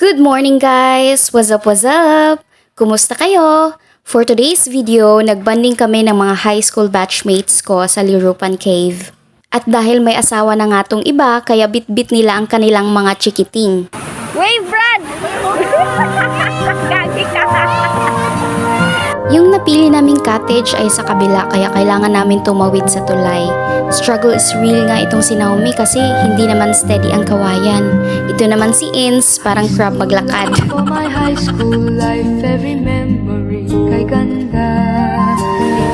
Good morning guys! What's up, what's up? Kumusta kayo? For today's video, nagbanding kami ng mga high school batchmates ko sa Lirupan Cave. At dahil may asawa na nga tong iba, kaya bit-bit nila ang kanilang mga chikiting. Wave, Brad! Gagi ka! Yung napili naming cottage ay sa kabila kaya kailangan namin tumawid sa tulay. Struggle is real nga itong si Naomi kasi hindi naman steady ang kawayan. Ito naman si Ins, parang crab maglakad. For my high school life, every memory kay ganda.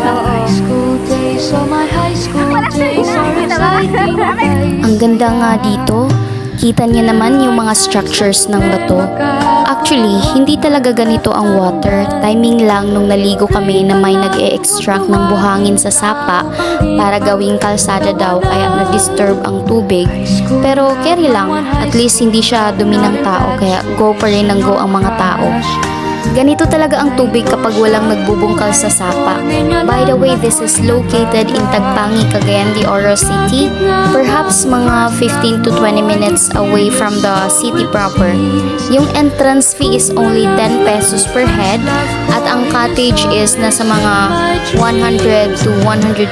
My high school days, oh my high school days are exciting days. Ang ganda nga dito. Kita niya naman yung mga structures ng bato. Actually, hindi talaga ganito ang water. Timing lang nung naligo kami na may nag-e-extract ng buhangin sa sapa para gawing kalsada daw kaya na-disturb ang tubig. Pero carry lang, at least hindi siya dumi ng tao kaya go pa rin ng go ang mga tao. Ganito talaga ang tubig kapag walang nagbubungkal sa sapa. By the way, this is located in Tagpangi, Cagayan de Oro City, perhaps mga 15 to 20 minutes away from the city proper. Yung entrance fee is only 10 pesos per head at ang cottage is nasa mga 100 to 150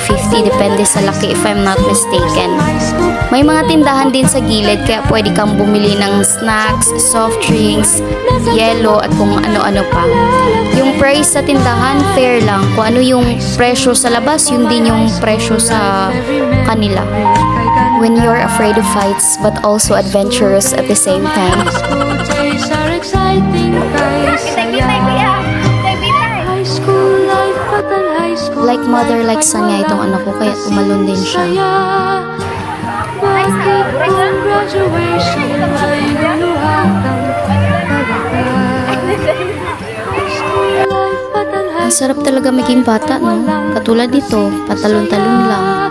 depende sa laki if I'm not mistaken. May mga tindahan din sa gilid kaya pwede kang bumili ng snacks, soft drinks, yelo at kung ano-ano pa. Yung price sa tindahan, fair lang. Kung ano yung presyo sa labas, yun din yung presyo sa kanila. When you're afraid of fights but also adventurous at the same time. School days are exciting guys. Bitay, kuya! Bitay! High school life, but ang high school Like mother, like son nga itong anak ko kaya tumalon din siya. Bakit kung graduation ay luluhatang talaga? Ang sarap talaga maging bata, no? Katulad dito, patalon-talon lang.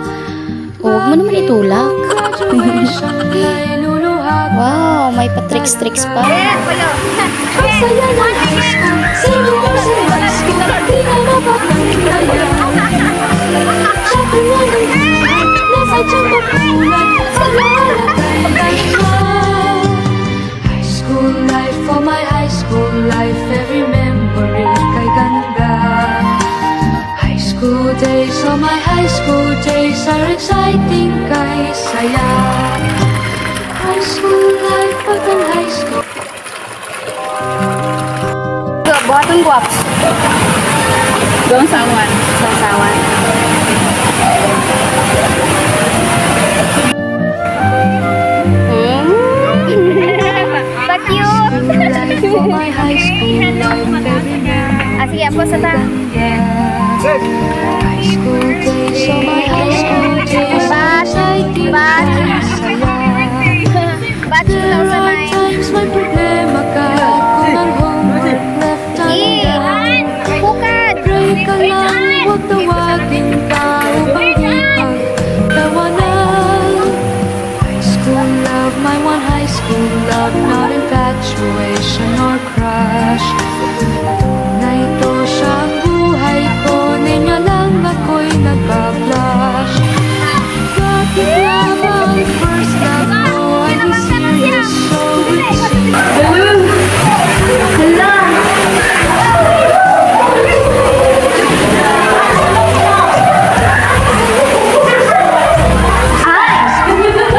O, huwag mo naman itulak. Wow, may pa-tricks-tricks pa. Ang saya ng high school, seniors in high school, di na mapapaglayan. Siyempre nga ng buhay, nasa dyan mapulan, sa lalagay lang. High school life, for my high school life, every memory kay ganda. High school days, oh my high school days are exciting kay saya. High school life, pag ang high school. Buhatong guwaps. Doon sawan. Sawan. Cute! For my high school life, every memory. Sige, po sa ta. High school days, oh my high school days are exciting kay saya. Batch There daw sa are may. times may problema ka kung ang homework left undone. Bukad! Pray ka lang, huwag tawagin ka upang ipagtawanan. High school love, my one high school love, not infatuation or crush. Na ito siyang buhay ko, niya lang ako'y nagbablush. Bakit lamang first love ko ay di serious, so it's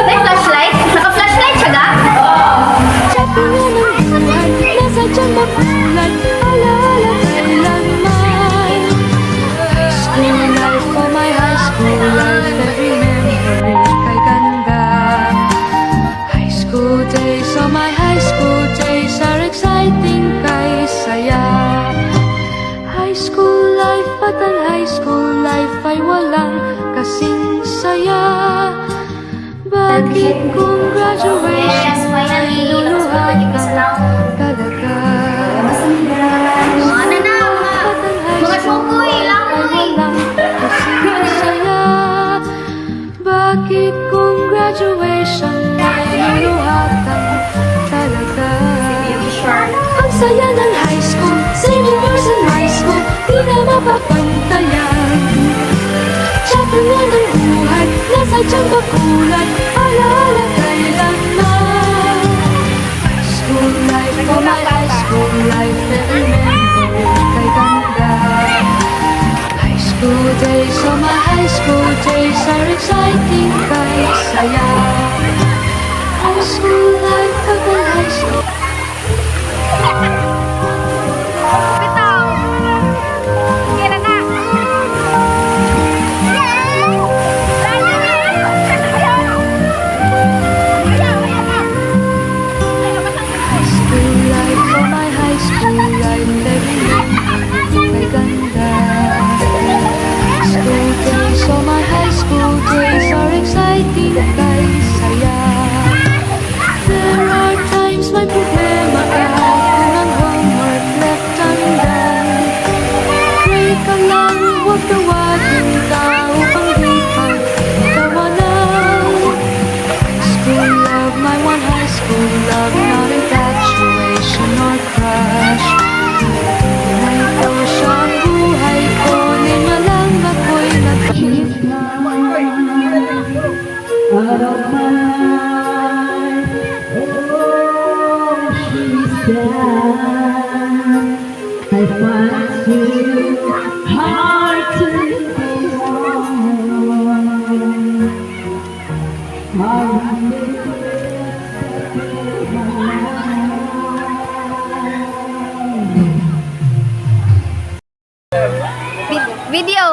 May flashlight? Naka-flashlight siya ga? Sabi nga ng buhay, nasa dyan mapulan, alaala kailanman. High school life, oh my high school life, every memory kay ganda. High school days, oh my high school days are exciting kay saya. High school life, at ang high school life ay walang kasing saya. Bakit kung graduation ay luluhan ka talaga? Ano na? Mga sukoy lang Ay walang kasing saya. Bakit kung graduation ay luluhatan talaga? Ang saya ng high school, seniors in high school, di na mapapantayan. Siyempre nga ng buhay, nasa dyan makulan, alaala kailanman. High school For my high school life, every memory kay ganda. High school days, oh my high school days are exciting kay saya. High school life, kapag high school. Bitaw. Kira na. High school life, oh my high school life, every memory kay ganda. High school days, oh my high school days are exciting kay saya. There are times may problema ka kung ang homework left undone. Pray ka lang, huwag tawagin ka upang di ka tawanan. School love, my one high school love, not infatuation or crush. Ito siyang buhay ko, niya lang ako'y I find it hard to go Video.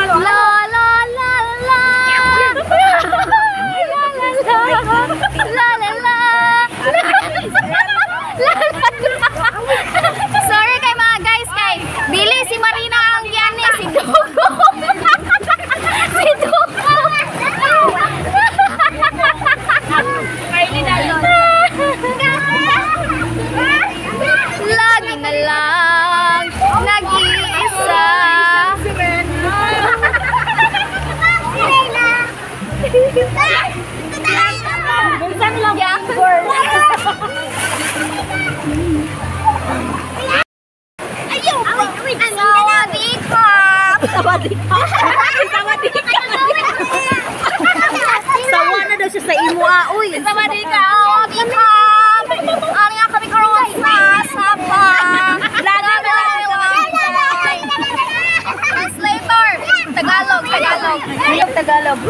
La la la la. La la la. Sorry kay mga guys kay dili si Marina ang yan ni si Dugo. Si Dugo. Lagi na lang nag-iisa. Sawa na daw siya sa imo, uy. Sawadika, Ari nga kami karon sa Sapa. Lagi na Translator. Tagalog. Ayok Tagalog.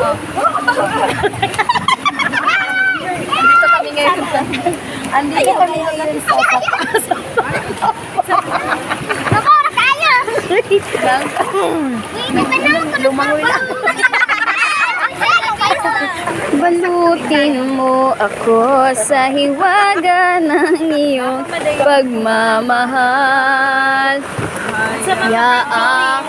Dito kami ngayon sa... Andito kami ngayon sa... Namora kayo. Lumangoy lang. Balutin mo ako sa hiwaga ng iyong pagmamahal. Yaang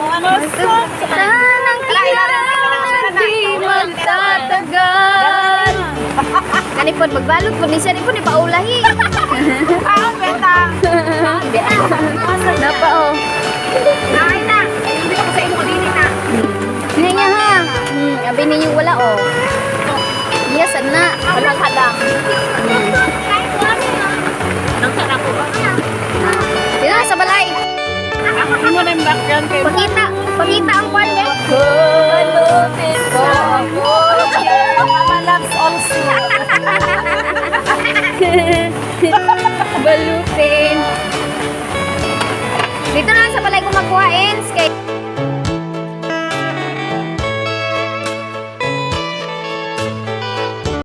tanang ilan di magtatagal. Kanipod magbalot po ni siya ni po ni paulahi. Napa o. Ngayon nga ha. Abi ninyo wala o. Yes, na. Halang-halang. Nang sarap ko ba? Dito na sa balay. Hindi mo na yung background kayo. Pakita ang kwan niya. Balutin ko ako. Mama loves also. Balutin. Dito na lang sa balay ko magkuhain. Kay